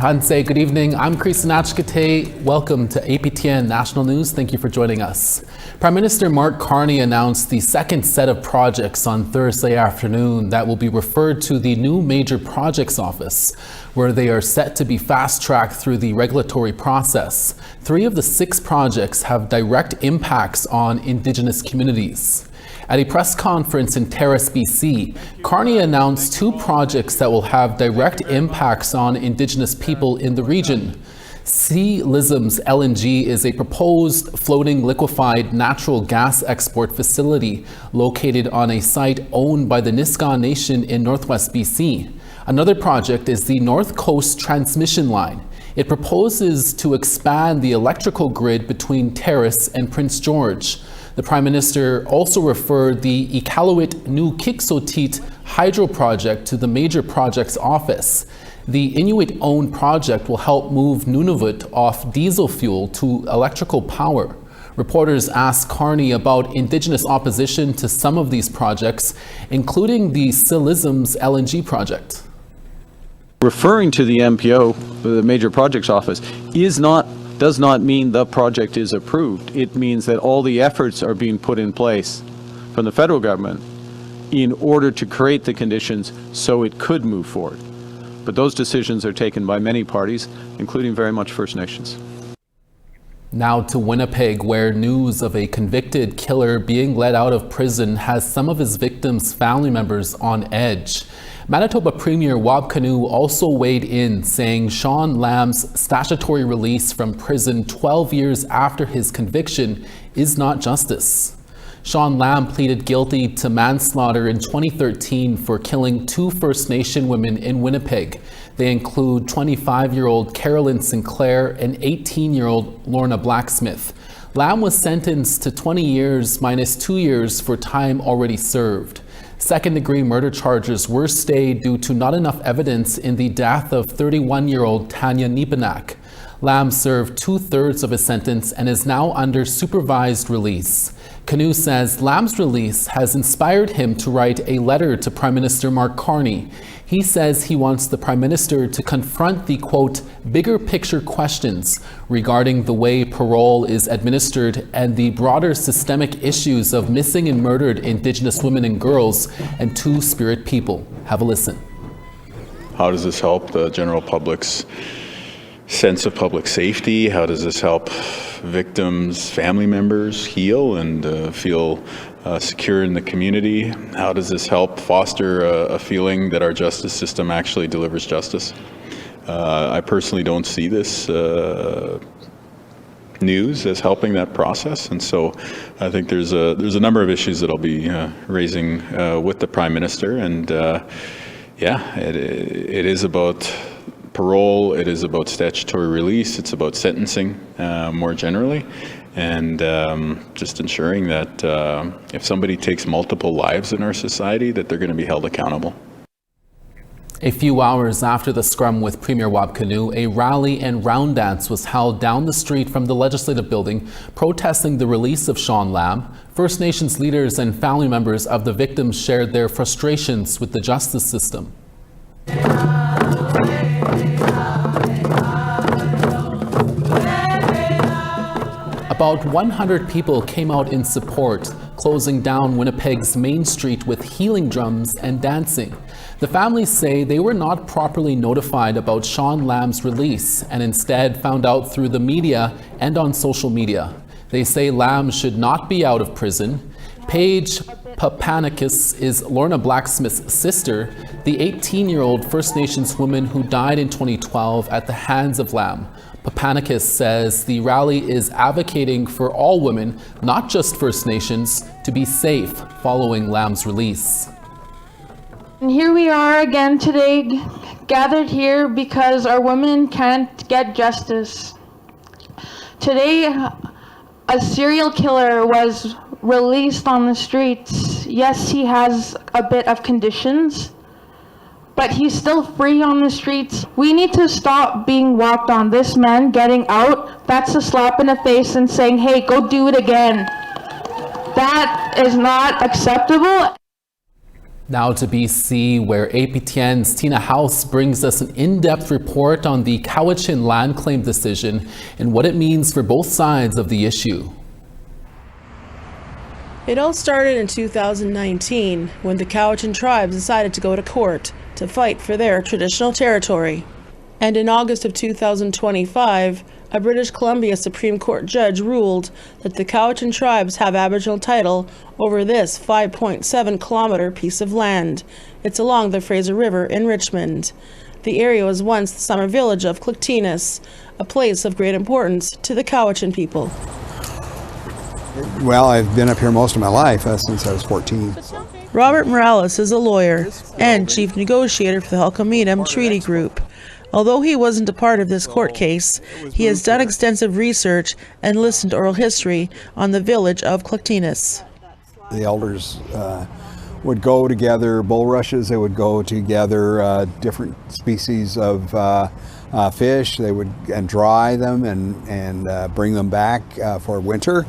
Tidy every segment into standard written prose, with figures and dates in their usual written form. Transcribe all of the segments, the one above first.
Hansei, good evening. I'm Chris Nachkate. Welcome to APTN National News. Thank you for joining us. Prime Minister Mark Carney announced the second set of projects on Thursday afternoon that will be referred to the new Major Projects Office, where they are set to be fast-tracked through the regulatory process. 3 of the 6 projects have direct impacts on Indigenous communities. At a press conference in Terrace, BC, Carney announced 2 projects that will have direct impacts on Indigenous people in the region. Sea Lism's LNG is a proposed floating liquefied natural gas export facility located on a site owned by the Nisga'a Nation in northwest BC. Another project is the North Coast Transmission Line. It proposes to expand the electrical grid between Terrace and Prince George. The Prime Minister also referred the Iqaluit New Kiksotit hydro project to the Major Projects Office. The Inuit-owned project will help move Nunavut off diesel fuel to electrical power. Reporters asked Carney about Indigenous opposition to some of these projects, including the Sea Lism's LNG project. Referring to the MPO, the Major Projects Office, does not mean the project is approved. It means that all the efforts are being put in place from the federal government in order to create the conditions so it could move forward. But those decisions are taken by many parties, including very much First Nations. Now to Winnipeg, where news of a convicted killer being let out of prison has some of his victims' family members on edge. Manitoba Premier Wab Kinew also weighed in, saying Shawn Lamb's statutory release from prison 12 years after his conviction is not justice. Shawn Lamb pleaded guilty to manslaughter in 2013 for killing 2 First Nation women in Winnipeg. They include 25-year-old Carolyn Sinclair and 18-year-old Lorna Blacksmith. Lamb was sentenced to 20 years minus 2 years for time already served. Second-degree murder charges were stayed due to not enough evidence in the death of 31-year-old Tanya Nipanak. Lamb served 2/3 of his sentence and is now under supervised release. Kinew says Lamb's release has inspired him to write a letter to Prime Minister Mark Carney. He says he wants the Prime Minister to confront the, quote, bigger picture questions regarding the way parole is administered and the broader systemic issues of missing and murdered Indigenous women and girls and Two-Spirit people. Have a listen. How does this help the general public's sense of public safety? How does this help victims' family members heal and feel secure in the community? How does this help foster a feeling that our justice system actually delivers justice? I personally don't see this news as helping that process, and so I think there's a number of issues that I'll be raising with the Prime Minister, and it is about parole, it is about statutory release, it's about sentencing more generally, and just ensuring that if somebody takes multiple lives in our society, that they're going to be held accountable. A few hours after the scrum with Premier Wab Kinew, a rally and round dance was held down the street from the Legislative Building, protesting the release of Shawn Lamb. First Nations leaders and family members of the victims shared their frustrations with the justice system. About 100 people came out in support, closing down Winnipeg's main street with healing drums and dancing. The families say they were not properly notified about Shawn Lamb's release and instead found out through the media and on social media. They say Lamb should not be out of prison. Paige Papanicus is Lorna Blacksmith's sister, the 18-year-old First Nations woman who died in 2012 at the hands of Lamb. Papanicus says the rally is advocating for all women, not just First Nations, to be safe following Lamb's release. And here we are again today, gathered here because our women can't get justice. Today, a serial killer was released on the streets. Yes, he has a bit of conditions, but he's still free on the streets. We need to stop being walked on. This man getting out, that's a slap in the face and saying, hey, go do it again. That is not acceptable. Now to BC, where APTN's Tina House brings us an in-depth report on the Cowichan land claim decision and what it means for both sides of the issue. It all started in 2019 when the Cowichan tribes decided to go to court to fight for their traditional territory. And in August of 2025, a British Columbia Supreme Court judge ruled that the Cowichan tribes have Aboriginal title over this 5.7-kilometer piece of land. It's along the Fraser River in Richmond. The area was once the summer village of Cowichan, a place of great importance to the Cowichan people. Well, I've been up here most of my life, since I was 14. Robert Morales is a lawyer and chief negotiator for the Halkomelem Treaty Group. Although he wasn't a part of this court case, he has done extensive research and listened to oral history on the village of Cowichan. The elders would go to gather bulrushes, they would go to gather different species of fish, they would dry them and bring them back for winter.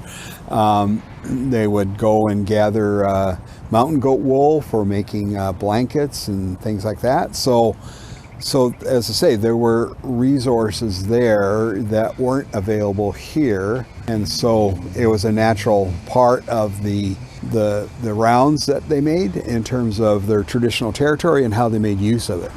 They would go and gather mountain goat wool for making blankets and things like that. So as I say, there were resources there that weren't available here, and so it was a natural part of the rounds that they made in terms of their traditional territory and how they made use of it.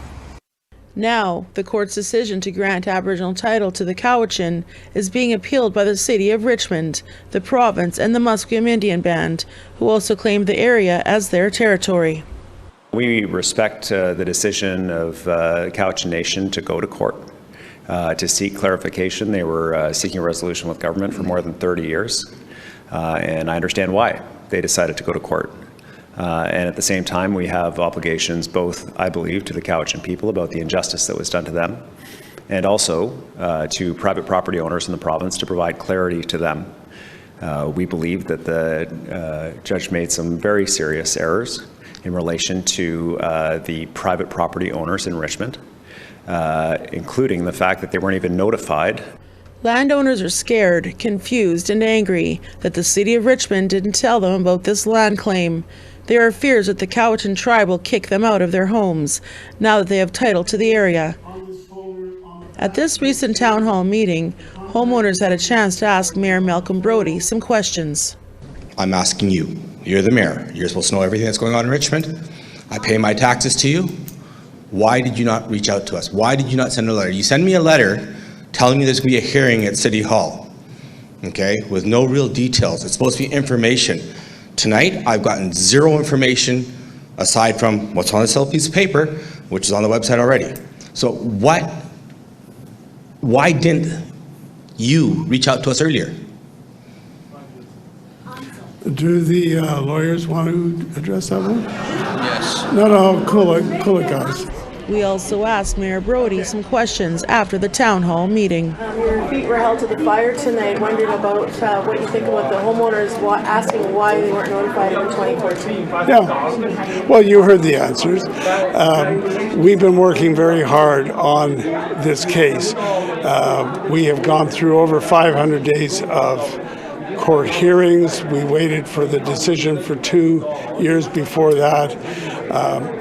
Now, the court's decision to grant Aboriginal title to the Cowichan is being appealed by the city of Richmond, the province, and the Musqueam Indian Band, who also claimed the area as their territory. We respect the decision of the Cowichan Nation to go to court to seek clarification. They were seeking a resolution with government for more than 30 years, and I understand why they decided to go to court. And at the same time, we have obligations both, I believe, to the Cowichan people about the injustice that was done to them, and also to private property owners in the province to provide clarity to them. We believe that the judge made some very serious errors in relation to the private property owners in Richmond, including the fact that they weren't even notified. Landowners are scared, confused, and angry that the city of Richmond didn't tell them about this land claim. There are fears that the Cowichan tribe will kick them out of their homes now that they have title to the area. At this recent town hall meeting, homeowners had a chance to ask Mayor Malcolm Brodie some questions. I'm asking you. You're the mayor. You're supposed to know everything that's going on in Richmond. I pay my taxes to you. Why did you not reach out to us? Why did you not send a letter? You send me a letter telling me there's going to be a hearing at City Hall, okay, with no real details. It's supposed to be information. Tonight, I've gotten zero information aside from what's on this little piece of paper, which is on the website already. So why didn't you reach out to us earlier? Do the lawyers want to address that one? Yes. No, cool it, guys. We also asked Mayor Brodie some questions after the town hall meeting. Your feet were held to the fire tonight, wondering about what you think about the homeowners asking why they weren't notified in 2014. Yeah, well, you heard the answers. We've been working very hard on this case. We have gone through over 500 days of court hearings. We waited for the decision for 2 years before that.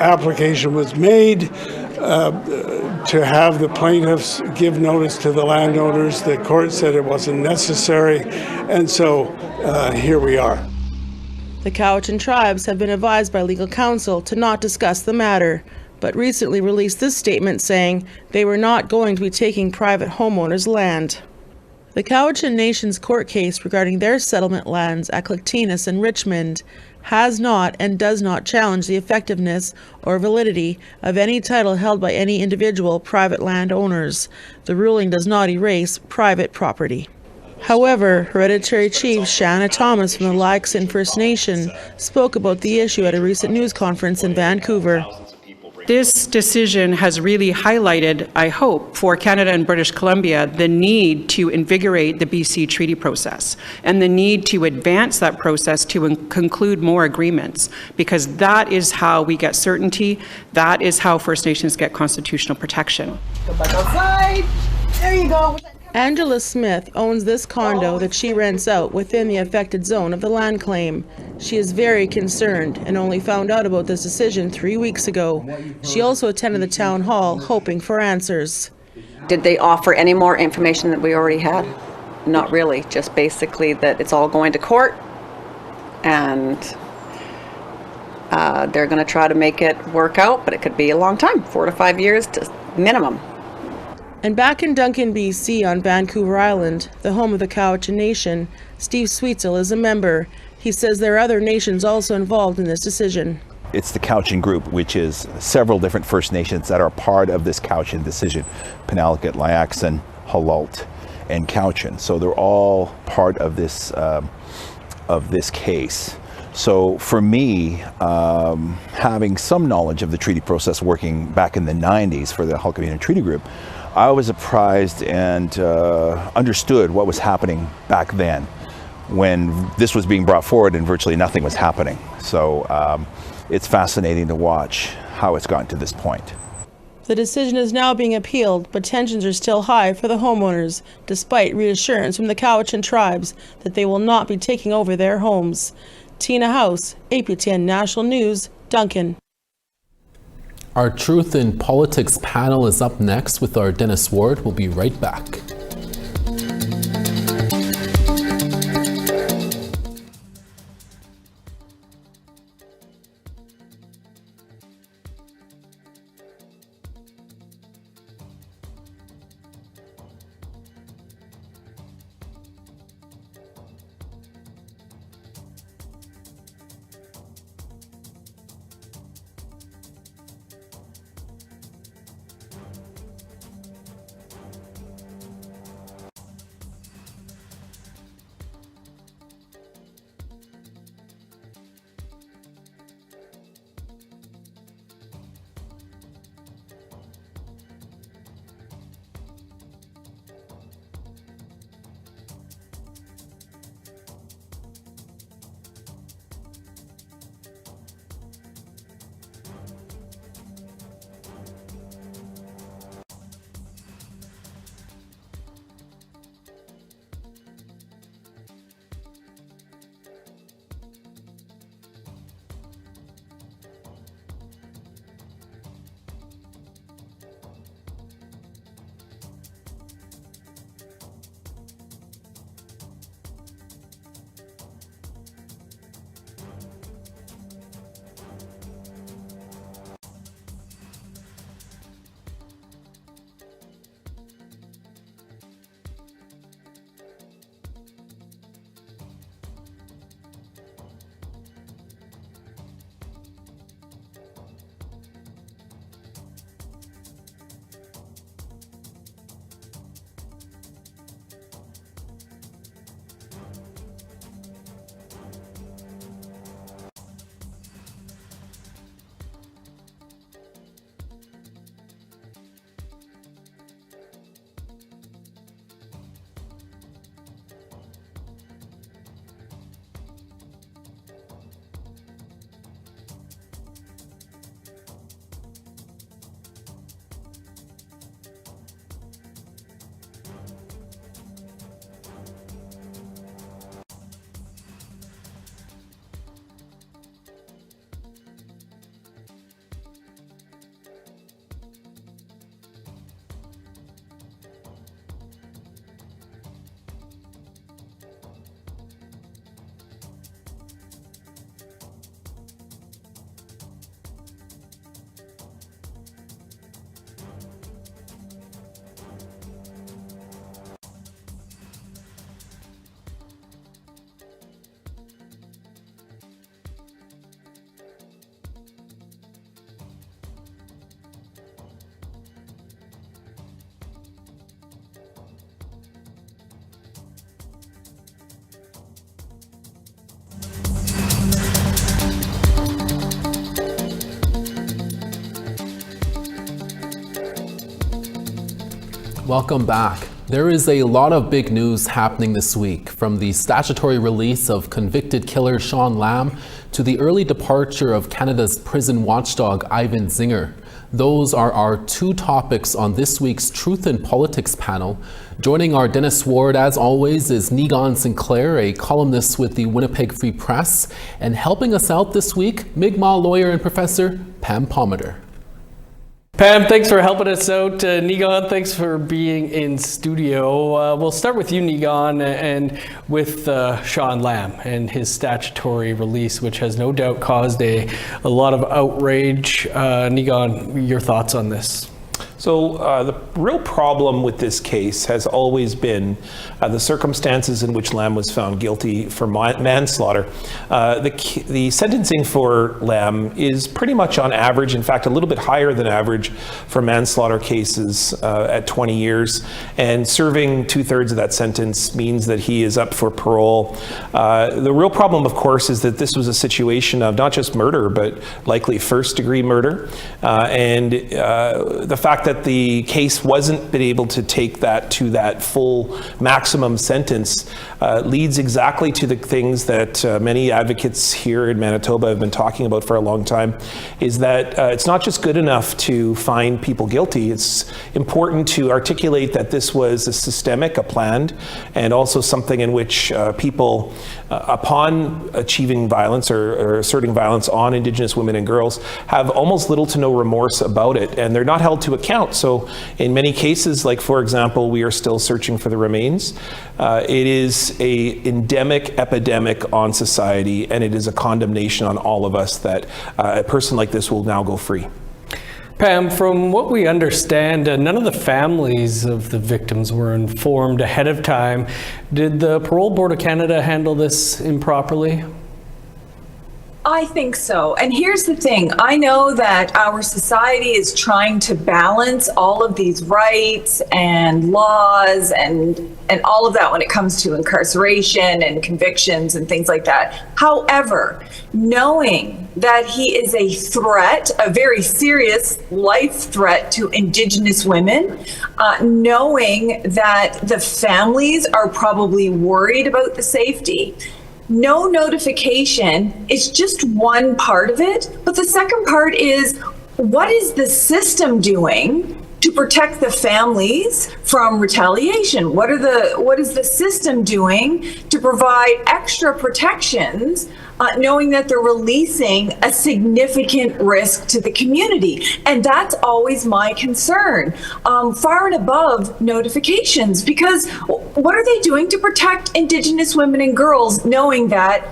Application was made to have the plaintiffs give notice to the landowners. The court said it wasn't necessary, and so here we are. The Cowichan tribes have been advised by legal counsel to not discuss the matter, but recently released this statement saying they were not going to be taking private homeowners' land. The Cowichan Nation's court case regarding their settlement lands at Cowichan and Richmond has not and does not challenge the effectiveness or validity of any title held by any individual private landowners. The ruling does not erase private property. However, Hereditary Chief Shanna Thomas from the Laxin First Nation spoke about the issue at a recent news conference in Vancouver. This decision has really highlighted, I hope, for Canada and British Columbia, the need to invigorate the BC treaty process and the need to advance that process to conclude more agreements, because that is how we get certainty. That is how First Nations get constitutional protection. Go back outside. There you go. Angela Smith owns this condo that she rents out within the affected zone of the land claim. She is very concerned and only found out about this decision 3 weeks ago. She also attended the town hall hoping for answers. Did they offer any more information that we already had? Not really, just basically that it's all going to court and they're going to try to make it work out, but it could be a long time, 4 to 5 years to minimum. And back in Duncan, BC on Vancouver Island, the home of the Cowichan Nation, Steve Sweetzel is a member. He says there are other nations also involved in this decision. It's the Cowichan group, which is several different First Nations that are part of this Cowichan decision. Penalakat, Liaxin, Halalt, and Cowichan. So they're all part of this case. So for me, having some knowledge of the treaty process working back in the 90s for the Halkidiki Treaty Group, I was apprised and understood what was happening back then when this was being brought forward and virtually nothing was happening. So it's fascinating to watch how it's gotten to this point. The decision is now being appealed, but tensions are still high for the homeowners, despite reassurance from the Cowichan tribes that they will not be taking over their homes. Tina House, APTN National News, Duncan. Our Truth in Politics panel is up next with our Dennis Ward. We'll be right back. Welcome back. There is a lot of big news happening this week, from the statutory release of convicted killer Shawn Lamb to the early departure of Canada's prison watchdog Ivan Zinger. Those are our two topics on this week's Truth in Politics panel. Joining our Dennis Ward, as always, is Negon Sinclair, a columnist with the Winnipeg Free Press. And helping us out this week, Mi'kmaq lawyer and professor Pam Palmater. Pam, thanks for helping us out. Negon, thanks for being in studio. We'll start with you, Negon, and with Shawn Lamb and his statutory release, which has no doubt caused a lot of outrage. Negon, your thoughts on this? So the real problem with this case has always been the circumstances in which Lamb was found guilty for manslaughter. The sentencing for Lamb is pretty much on average, in fact, a little bit higher than average for manslaughter cases at 20 years. And serving 2/3 of that sentence means that he is up for parole. The real problem, of course, is that this was a situation of not just murder, but likely first-degree murder. And the fact that the case wasn't been able to take that to that full maximum sentence leads exactly to the things that many advocates here in Manitoba have been talking about for a long time, is that it's not just good enough to find people guilty. It's important to articulate that this was a systemic, a planned, and also something in which people, upon achieving violence or asserting violence on Indigenous women and girls, have almost little to no remorse about it, and they're not held to account. So in many cases, like for example, we are still searching for the remains. It is a endemic epidemic on society, and it is a condemnation on all of us that a person like this will now go free. Pam, from what we understand, none of the families of the victims were informed ahead of time. Did the Parole Board of Canada handle this improperly? I think so. And here's the thing. I know that our society is trying to balance all of these rights and laws and all of that when it comes to incarceration and convictions and things like that. However, knowing that he is a threat, a very serious life threat to Indigenous women, knowing that the families are probably worried about the safety, no notification is just one part of it, but the second part is, what is the system doing to protect the families from retaliation? What is the system doing to provide extra protections, knowing that they're releasing a significant risk to the community? And that's always my concern, far and above notifications, because what are they doing to protect Indigenous women and girls, knowing that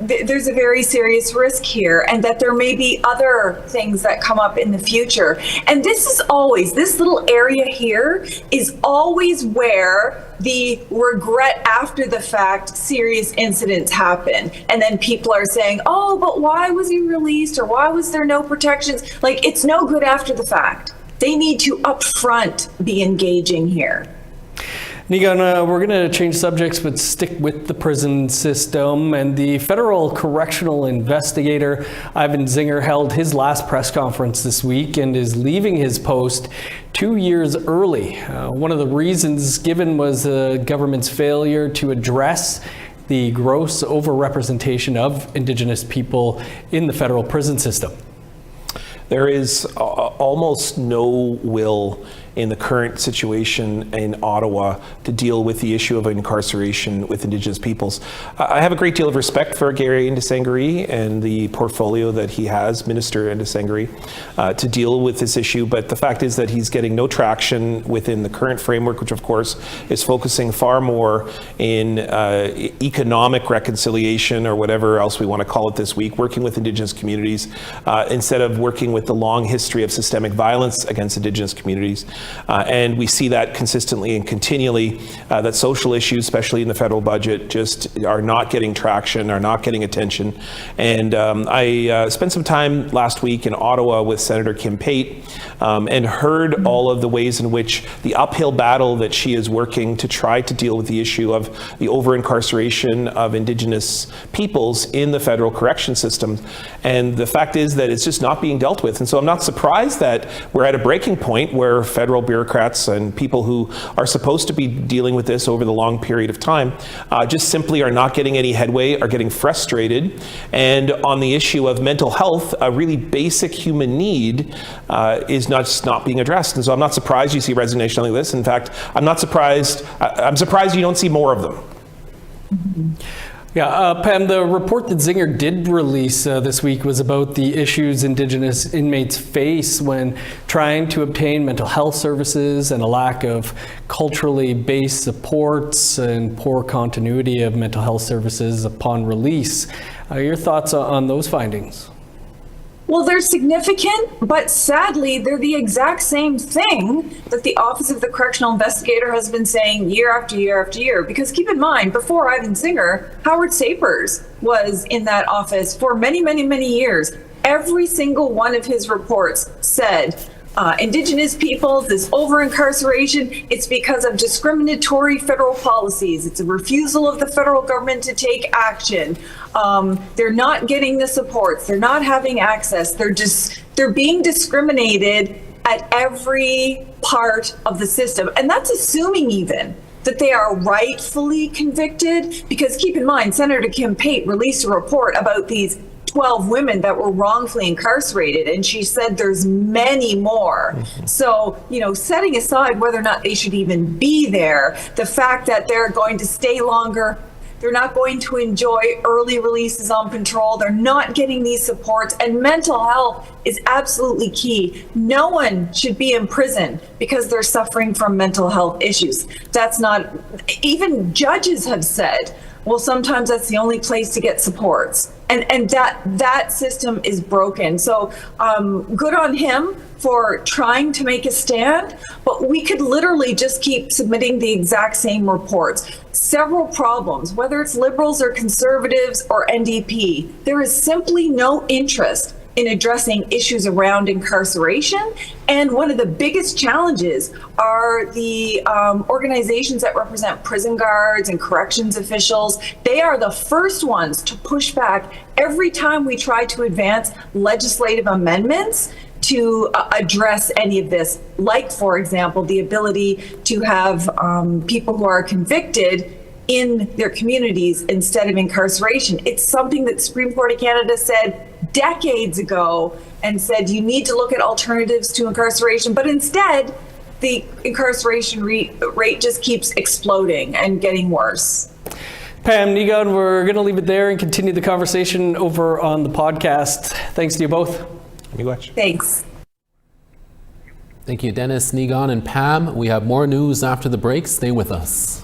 there's a very serious risk here and that there may be other things that come up in the future? And this is always, this little area here is always where the regret after the fact serious incidents happen. And then people are saying, oh, but why was he released? Or why was there no protections? Like, it's no good after the fact. They need to upfront be engaging here. Negon, we're going to change subjects but stick with the prison system. And the federal correctional investigator, Ivan Zinger, held his last press conference this week and is leaving his post 2 years early. One of the reasons given was the government's failure to address the gross overrepresentation of Indigenous people in the federal prison system. There is almost no will in the current situation in Ottawa to deal with the issue of incarceration with Indigenous peoples. I have a great deal of respect for Gary Ndesangari and the portfolio that he has, Minister Ndesangari, to deal with this issue, but the fact is that he's getting no traction within the current framework, which of course is focusing far more in economic reconciliation, or whatever else we want to call it this week, working with Indigenous communities, instead of working with the long history of systemic violence against Indigenous communities. And we see that consistently and continually, that social issues, especially in the federal budget, just are not getting traction, are not getting attention. And I spent some time last week in Ottawa with Senator Kim Pate and heard all of the ways in which the uphill battle that she is working to try to deal with the issue of the over-incarceration of Indigenous peoples in the federal correction system. And the fact is that it's just not being dealt with. And so I'm not surprised that we're at a breaking point where federal federal bureaucrats and people who are supposed to be dealing with this over the long period of time just simply are not getting any headway, are getting frustrated. And on the issue of mental health, a really basic human need is not being addressed. And so I'm not surprised you see resignation like this. In fact, I'm surprised you don't see more of them. Mm-hmm. Yeah, Pam, the report that Zinger did release this week was about the issues Indigenous inmates face when trying to obtain mental health services and a lack of culturally based supports and poor continuity of mental health services upon release. Your thoughts on those findings? Well, they're significant, but sadly, they're the exact same thing that the Office of the Correctional Investigator has been saying year after year after year. Because keep in mind, before Ivan Zinger, Howard Sapers was in that office for many, many, many years. Every single one of his reports said, Indigenous peoples, this over-incarceration, it's because of discriminatory federal policies. It's a refusal of the federal government to take action. They're not getting the supports. They're not having access. They're being discriminated at every part of the system. And that's assuming even that they are rightfully convicted, because keep in mind, Senator Kim Pate released a report about these 12 women that were wrongfully incarcerated, and she said there's many more. Mm-hmm. So, setting aside whether or not they should even be there, the fact that they're going to stay longer, they're not going to enjoy early releases on parole, they're not getting these supports, and mental health is absolutely key. No one should be in prison because they're suffering from mental health issues. That's not, even judges have said, well, sometimes that's the only place to get supports. And that system is broken. So good on him for trying to make a stand, but we could literally just keep submitting the exact same reports. Several problems, whether it's Liberals or Conservatives or NDP, there is simply no interest in addressing issues around incarceration. And one of the biggest challenges are the organizations that represent prison guards and corrections officials. They are the first ones to push back every time we try to advance legislative amendments to address any of this, like, for example, the ability to have people who are convicted in their communities instead of incarceration. It's something that the Supreme Court of Canada said decades ago and said you need to look at alternatives to incarceration, but instead the incarceration rate just keeps exploding and getting worse. Pam, Niigaan, we're going to leave it there and continue the conversation over on the podcast. Thanks to you both. Thanks. Thank you, Dennis, Niigaan, and Pam. We have more news after the break. Stay with us.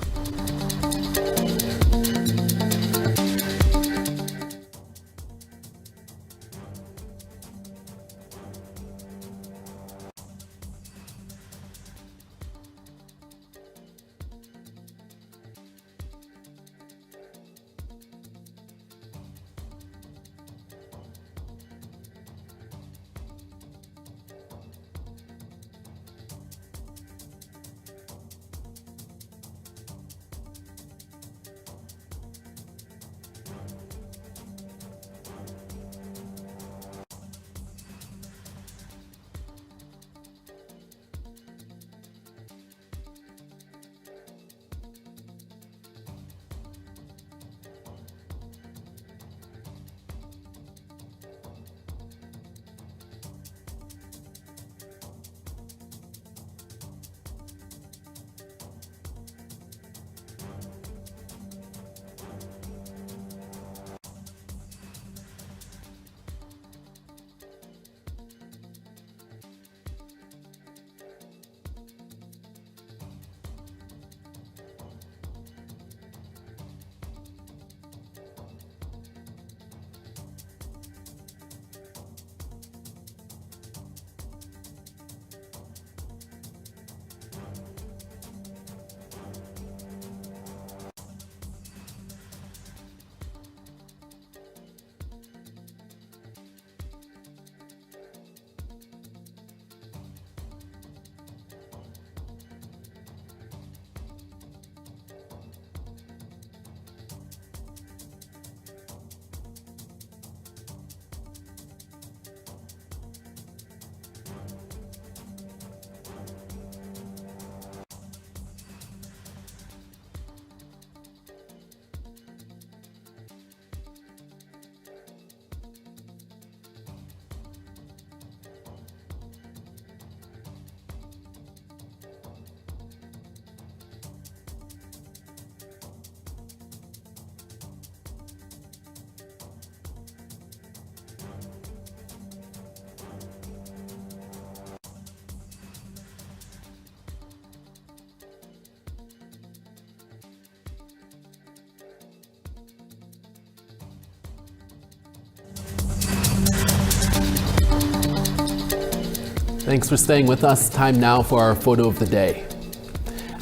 Thanks for staying with us. Time now for our photo of the day.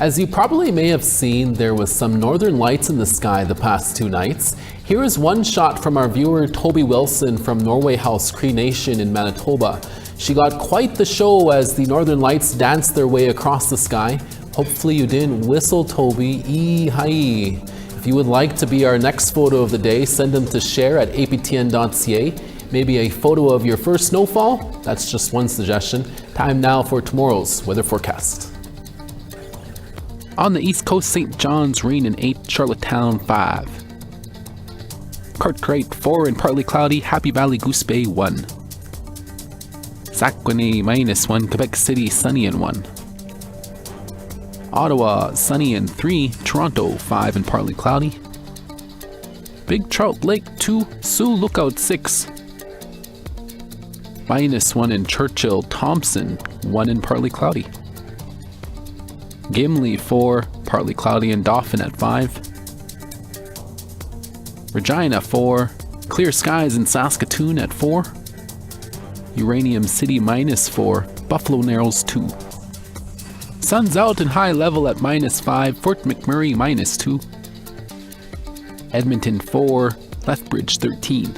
As you probably may have seen, there was some northern lights in the sky the past 2 nights. Here is one shot from our viewer Toby Wilson from Norway House Cree Nation in Manitoba. She got quite the show as the northern lights danced their way across the sky. Hopefully you didn't whistle, Toby. Ee-hi. If you would like to be our next photo of the day, send them to share@aptn.ca. Maybe a photo of your first snowfall? That's just one suggestion. Time now for tomorrow's weather forecast. On the east coast, St. John's rain in 8, Charlottetown 5. Cartwright 4 and partly cloudy, Happy Valley Goose Bay 1. Saguenay -1, Quebec City sunny and 1. Ottawa sunny and 3, Toronto 5 and partly cloudy. Big Trout Lake 2, Sioux Lookout 6. -1 in Churchill, Thompson 1 and partly cloudy. Gimli 4, partly cloudy, and Dauphin at 5. Regina 4, clear skies in Saskatoon at 4. Uranium City -4, Buffalo Narrows 2. Sun's out and high level at -5, Fort McMurray -2. Edmonton 4, Lethbridge 13.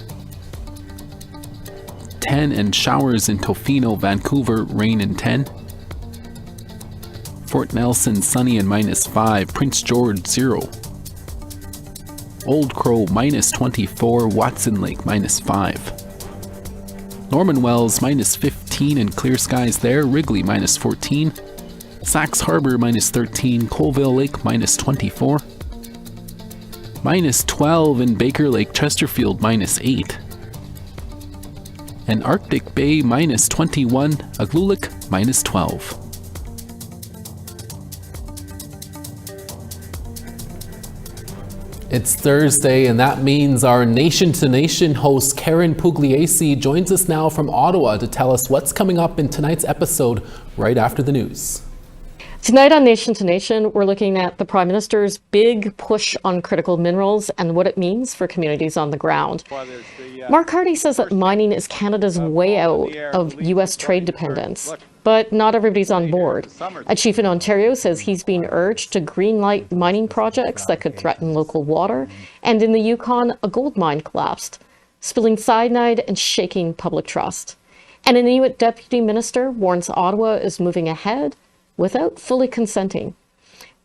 10 and showers in Tofino, Vancouver, rain in 10. Fort Nelson sunny and -5, Prince George 0. Old Crow -24, Watson Lake -5. Norman Wells -15 and clear skies there, Wrigley -14. Sax Harbor -13, Colville Lake -24. -12 in Baker Lake, Chesterfield -8. And Arctic Bay -21, Aglulik -12. It's Thursday, and that means our Nation to Nation host Karen Pugliese joins us now from Ottawa to tell us what's coming up in tonight's episode right after the news. Tonight on Nation to Nation, we're looking at the Prime Minister's big push on critical minerals and what it means for communities on the ground. Mark Carney says that mining is Canada's way out of U.S. trade dependence, but not everybody's on board. A chief in Ontario says he's being urged to greenlight mining projects that could threaten local water, and in the Yukon, a gold mine collapsed, spilling cyanide and shaking public trust. And an Inuit deputy minister warns Ottawa is moving ahead without fully consenting.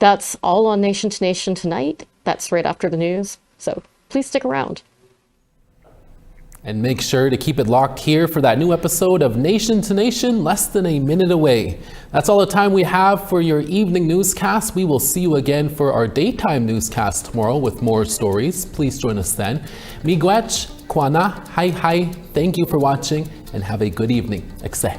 That's all on Nation to Nation tonight. That's right after the news, so please stick around. And make sure to keep it locked here for that new episode of Nation to Nation, less than a minute away. That's all the time we have for your evening newscast. We will see you again for our daytime newscast tomorrow with more stories. Please join us then. Miigwech, Kwana, hi hi, thank you for watching and have a good evening. Ekse.